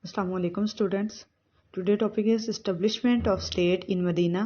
Assalamu alaikum students. Today topic is establishment of state in Medina.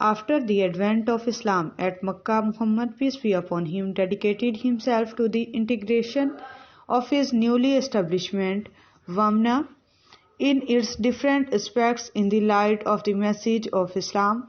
After the advent of Islam at Makkah, Muhammad, peace be upon him, dedicated himself to the integration of his newly establishment, Wamna, in its different aspects in the light of the message of Islam.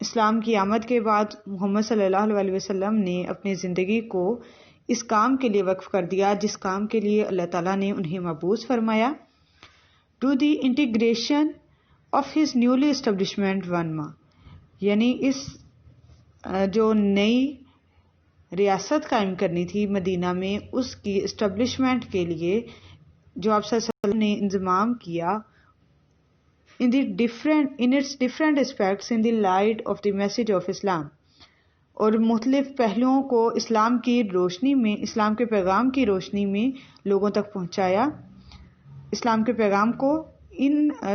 اسلام کی آمد کے بعد محمد صلی اللہ علیہ وسلم نے اپنی زندگی کو اس کام کے لیے وقف کر دیا جس کام کے لیے اللہ تعالیٰ نے انہیں مبعوث فرمایا. To the integration of his newly establishment ونما، یعنی اس جو نئی ریاست قائم کرنی تھی مدینہ میں، اس کی اسٹیبلشمنٹ کے لیے جو آپ صلی اللہ علیہ وسلم نے انضمام کیا in its different aspects in the light of the message of Islam، اور مختلف پہلوؤں کو اسلام کی روشنی میں، اسلام کے پیغام کی روشنی میں لوگوں تک پہنچایا. اسلام کے پیغام کو ان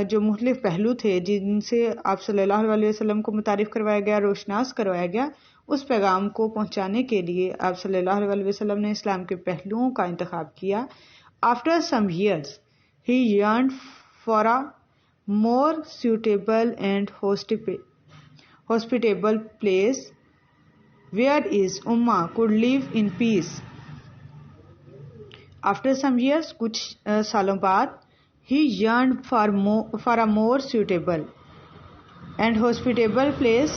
جو مختلف پہلو تھے جن سے آپ صلی اللہ علیہ وسلم کو متعارف کروایا گیا، روشناس کروایا گیا، اس پیغام کو پہنچانے کے لیے آپ صلی اللہ علیہ وسلم نے اسلام کے پہلوؤں کا انتخاب کیا. After some years he yearned for a more suitable and hospitable place where his ummah could live in peace. After some years, کچھ سالوں بعد، he yearned for a more suitable and hospitable place،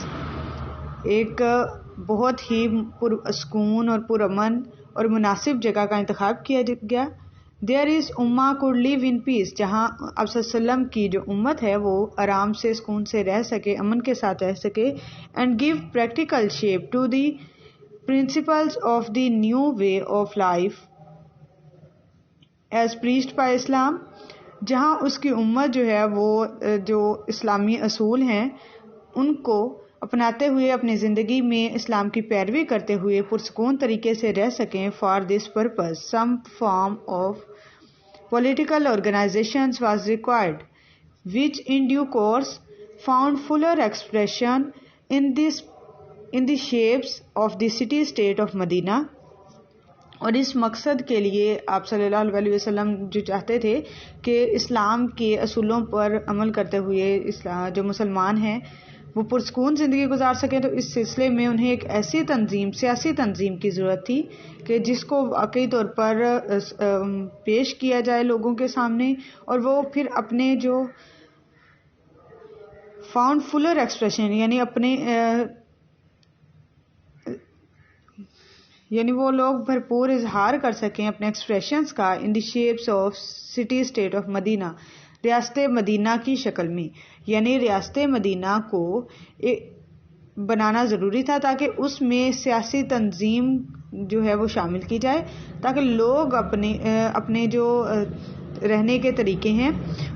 ایک بہت ہی پرسکون اور پرامن اور مناسب جگہ کا انتخاب کیا گیا. There is ummah could live in peace، جہاں آپ صلی اللہ علیہ وسلم کی جو امت ہے وہ آرام سے، سکون سے رہ سکے، امن کے ساتھ رہ سکے. and give practical shape to the principles of the new way of life as preached by Islam، جہاں اس کی امت جو ہے وہ جو اسلامی اصول ہیں ان کو اپناتے ہوئے اپنی زندگی میں اسلام کی پیروی کرتے ہوئے پرسکون طریقے سے رہ سکیں. For this purpose some form of political organizations was required, which in due course found fuller expression in the shapes of the city state of Medina. اور اس مقصد کے لیے آپ صلی اللہ علیہ وسلم جو چاہتے تھے کہ اسلام کے اصولوں پر عمل کرتے ہوئے جو مسلمان ہیں وہ پرسکون زندگی گزار سکیں، تو اس سلسلے میں انہیں ایک ایسی تنظیم، سیاسی تنظیم کی ضرورت تھی کہ جس کو واقعی طور پر پیش کیا جائے لوگوں کے سامنے، اور وہ پھر اپنے جو فاؤنڈ فلر ایکسپریشن یعنی وہ لوگ بھرپور اظہار کر سکیں اپنے ایکسپریشنز کا in the shapes of city state of Medina, ریاست مدینہ کی شکل میں. یعنی ریاست مدینہ کو بنانا ضروری تھا تاکہ اس میں سیاسی تنظیم جو ہے وہ شامل کی جائے، تاکہ لوگ اپنے جو رہنے کے طریقے ہیں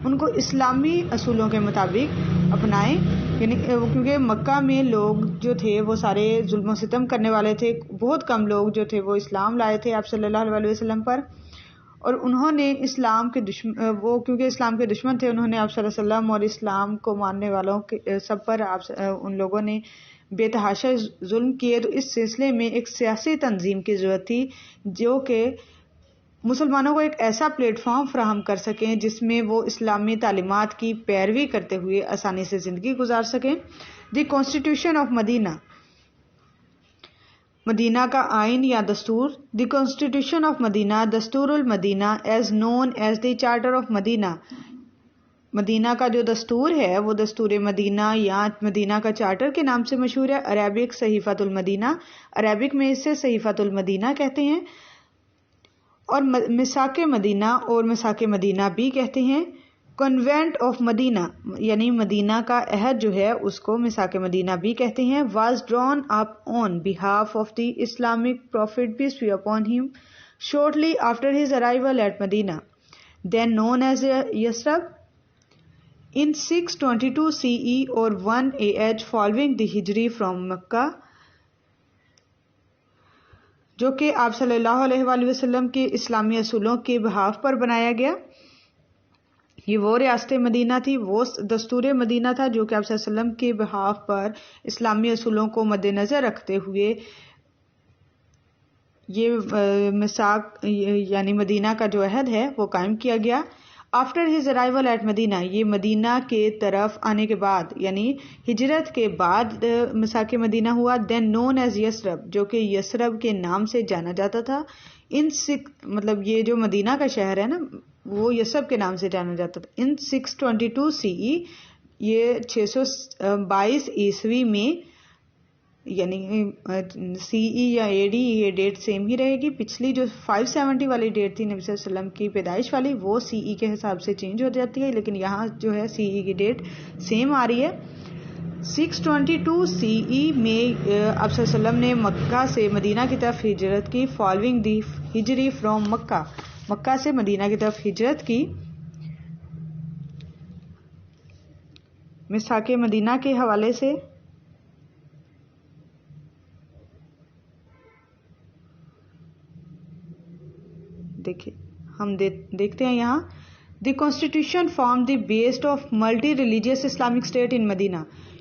ان کو اسلامی اصولوں کے مطابق اپنائیں. یعنی کیونکہ مکہ میں لوگ جو تھے وہ سارے ظلم و ستم کرنے والے تھے، بہت کم لوگ جو تھے وہ اسلام لائے تھے آپ صلی اللہ علیہ وسلم پر، اور انہوں نے اسلام کے کیونکہ اسلام کے دشمن تھے، انہوں نے آپ صلی اللہ علیہ وسلم اور اسلام کو ماننے والوں کے سب پر ان لوگوں نے بے تحاشا ظلم کیے. تو اس سلسلے میں ایک سیاسی تنظیم کی ضرورت تھی جو کہ مسلمانوں کو ایک ایسا پلیٹ فارم فراہم کر سکیں جس میں وہ اسلامی تعلیمات کی پیروی کرتے ہوئے آسانی سے زندگی گزار سکیں. The constitution of Medina, Medina کا آئین یا دستور. دی کانسٹیٹیوشن آف مدینہ، دستور المدینہ is known as the charter of Medina. Medina کا جو دستور ہے وہ دستور مدینہ یا مدینہ کا چارٹر کے نام سے مشہور ہے. عربک صحیفۃ المدینہ، عربک میں اسے صحیفۃ المدینہ کہتے ہیں، اور مساک مدینہ اور مساک مدینہ بھی کہتے ہیں. کنوینٹ آف مدینہ، یعنی مدینہ کا عہد جو ہے اس کو مساک مدینہ بھی کہتے ہیں. Was drawn up on behalf of the Islamic Prophet peace be upon him shortly after his arrival at Medina, then known as Yasrib, in 622 CE or 1 AH following the Hijri from Mecca، جو کہ آپ صلی اللہ علیہ وآلہ وسلم کے اسلامی اصولوں کے بحاف پر بنایا گیا. یہ وہ ریاست مدینہ تھی، وہ دستور مدینہ تھا جو کہ آپ صلی اللہ علیہ وسلم کے بحاف پر اسلامی اصولوں کو مد نظر رکھتے ہوئے یہ میثاق یعنی مدینہ کا جو عہد ہے وہ قائم کیا گیا. After his arrival at Medina, یہ مدینہ کے طرف آنے کے بعد یعنی ہجرت کے بعد میثاق مدینہ ہوا. دین نون ایز یثرب، جو کہ یثرب کے نام سے جانا جاتا تھا. مطلب یہ جو مدینہ کا شہر ہے نا وہ یثرب کے نام سے جانا جاتا تھا. ان 622 CE، یہ 622 عیسوی میں، یعنی CE یا AD یہ ڈیٹ سیم ہی رہے گی. پچھلی جو 570 والی ڈیٹ تھی نبی صلی اللہ علیہ وسلم کی پیدائش والی، وہ CE کے حساب سے چینج ہو جاتی ہے، لیکن یہاں جو ہے CE کی ڈیٹ سیم آ رہی ہے. 622 CE میں آپ صلی اللہ علیہ وسلم نے مکہ سے مدینہ کی طرف ہجرت کی. فالوئنگ دی ہجری فرام مکہ، مکہ سے مدینہ کی طرف ہجرت کی. میثاق مدینہ کے حوالے سے دیکھیں، ہم دیکھتے ہیں یہاں the constitution form the based of multi religious Islamic state in Medina.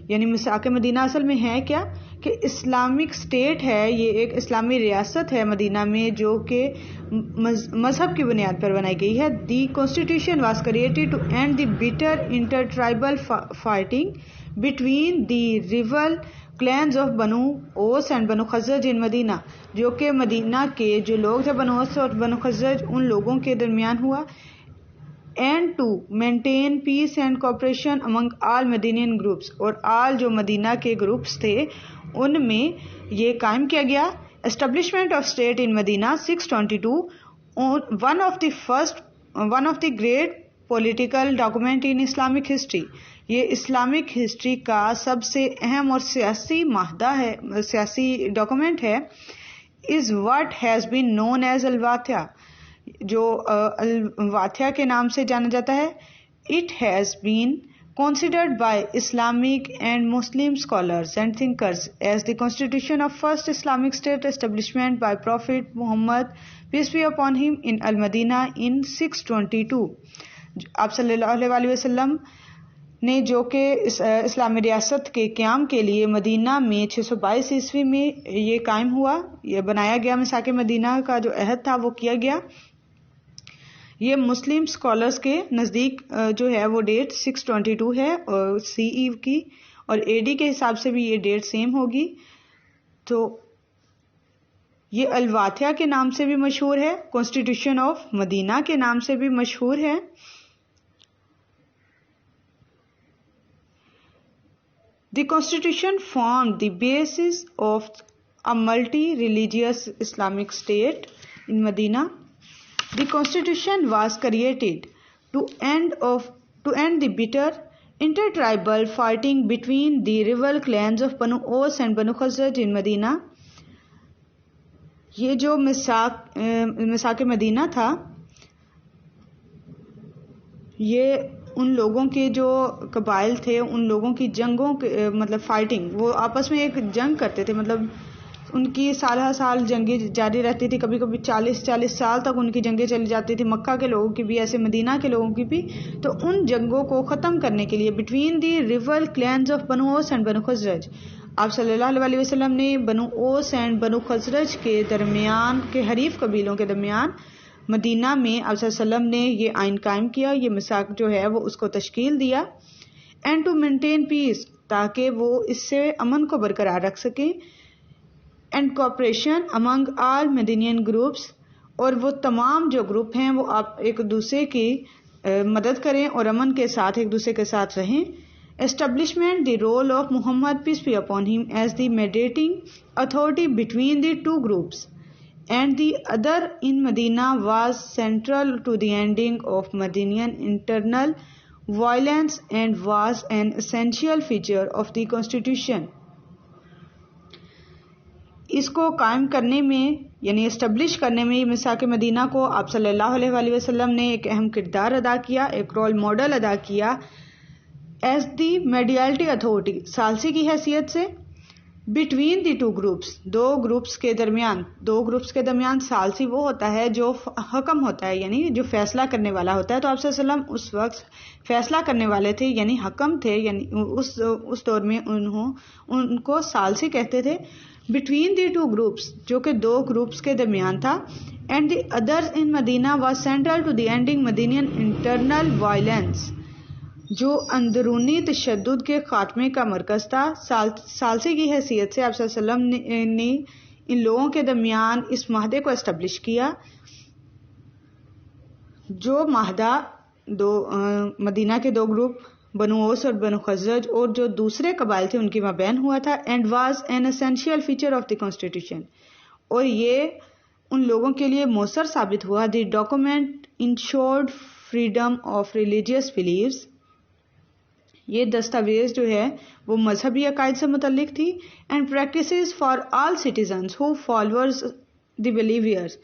یعنی میثاق مدینہ اصل میں ہے کیا کہ اسلامک اسٹیٹ ہے، یہ ایک اسلامی ریاست ہے مدینہ میں جو کہ مذہب کی بنیاد پر بنائی گئی ہے. The constitution was created to end the bitter inter tribal fighting between the rival clans of Banu Aws and بنو خزرج ان مدینہ، جو کہ مدینہ کے جو لوگ تھے بنو اوس اور بنو خزرج ان لوگوں کے درمیان ہوا. And to maintain peace and cooperation among all Medinian groups, اور آل جو مدینہ کے گروپس تھے ان میں یہ قائم کیا گیا. Establishment of state in Medina 622، one of the great political document in Islamic history. یہ اسلامک ہسٹری کا سب سے اہم اور سیاسی معاہدہ ہے، سیاسی ڈاکومنٹ ہے. Is what has been known as الواتھیا، جو الواتھیا کے نام سے جانا جاتا ہے. It has been considered by Islamic and Muslim scholars and thinkers as the constitution of first Islamic state establishment by Prophet Muhammad, peace be upon him, in Al-Madinah in 622. آپ صلی اللہ علیہ وسلم نے جو کہ اسلامی ریاست کے قیام کے لیے مدینہ میں 622 عیسوی میں یہ قائم ہوا، یہ بنایا گیا. میثاق مدینہ کا جو عہد تھا وہ کیا گیا. یہ مسلم اسکالرس کے نزدیک جو ہے وہ ڈیٹ 622 ہے اور CE کی، اور AD کے حساب سے بھی یہ ڈیٹ سیم ہوگی. تو یہ الواتھیا کے نام سے بھی مشہور ہے، کانسٹیٹیوشن آف مدینہ کے نام سے بھی مشہور ہے. The constitution form the basis of a multi-religious Islamic state in Medina. The constitution was created to end the bitter intertribal fighting between the rival clans of Banu Aus and Banu Khazraj in Medina. یہ جو میثاق مدینہ تھا یہ ان لوگوں کے جو قبائل تھے ان لوگوں کی جنگوں مطلب فائٹنگ، وہ آپس میں ایک جنگ کرتے تھے، مطلب ان کی سال ہر سال جنگیں جاری رہتی تھی، کبھی کبھی 40 سال تک ان کی جنگیں چلی جاتی تھی، مکہ کے لوگوں کی بھی ایسے مدینہ کے لوگوں کی بھی. تو ان جنگوں کو ختم کرنے کے لیے between the rival clans of Banu Aws and بنو خزرج، آپ صلی اللہ علیہ وسلم نے بنو اوس اینڈ بنو خزرج کے درمیان کے حریف قبیلوں کے درمیان مدینہ میں آپ صلی اللہ علیہ وسلم نے یہ آئین قائم کیا، یہ میثاق جو ہے وہ اس کو تشکیل دیا. اینڈ ٹو مینٹین پیس، تاکہ وہ اس سے امن کو برقرار رکھ سکیں. And cooperation among all Medinian groups, اور وہ تمام جو گروپ ہیں وہ آپ ایک دوسرے کی مدد کریں اور امن کے ساتھ ایک دوسرے کے ساتھ رہیں. Establishment the rule of Muhammad peace be upon him as the mediating authority between the two groups and the other in Medina was central to the ending of Medinian internal violence and was an essential feature of the constitution. اس کو قائم کرنے میں یعنی establish کرنے میں میثاق مدینہ کو آپ صلی اللہ علیہ وسلم نے ایک اہم کردار ادا کیا، ایک رول ماڈل ادا کیا ایز دی میڈیالٹی اتھارٹی، ثالثی کی حیثیت سے. بٹوین دی ٹو گروپس، دو گروپس کے درمیان ثالثی وہ ہوتا ہے جو حکم ہوتا ہے، یعنی جو فیصلہ کرنے والا ہوتا ہے. تو آپ صلی اللہ علیہ وسلم اس وقت فیصلہ کرنے والے تھے، یعنی حکم تھے، یعنی اس دور میں ان کو ثالثی کہتے تھے. between the two groups, جو کہ دو گروپس کے درمیان تھا, and the others in Medina was central to the ending Medinian internal violence, جو اندرونی تشدد کے خاتمے کا مرکز تھا. ثالثی کی حیثیت سے آپ صلی اللہ علیہ وسلم نے ان لوگوں کے درمیان اس معاہدے کو اسٹیبلش کیا, جو معاہدہ مدینہ کے دو گروپ بنو اوس اور بنو خزرج اور جو دوسرے قبائل تھے ان کے مابین ہوا تھا. And was an essential feature of the constitution, اور یہ ان لوگوں کے لیے مؤثر ثابت ہوا. The document ensured freedom of religious beliefs, یہ دستاویز جو ہے وہ مذہبی عقائد سے متعلق تھی. And practices for all citizens who followers the believers,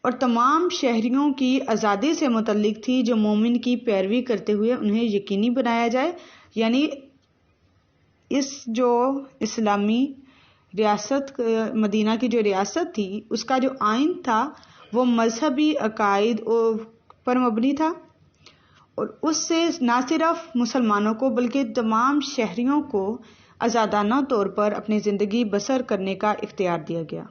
اور تمام شہریوں کی آزادی سے متعلق تھی جو مومن کی پیروی کرتے ہوئے انہیں یقینی بنایا جائے. یعنی اس جو اسلامی ریاست مدینہ کی جو ریاست تھی اس کا جو آئین تھا وہ مذہبی عقائد پر مبنی تھا, اور اس سے نہ صرف مسلمانوں کو بلکہ تمام شہریوں کو آزادانہ طور پر اپنی زندگی بسر کرنے کا اختیار دیا گیا.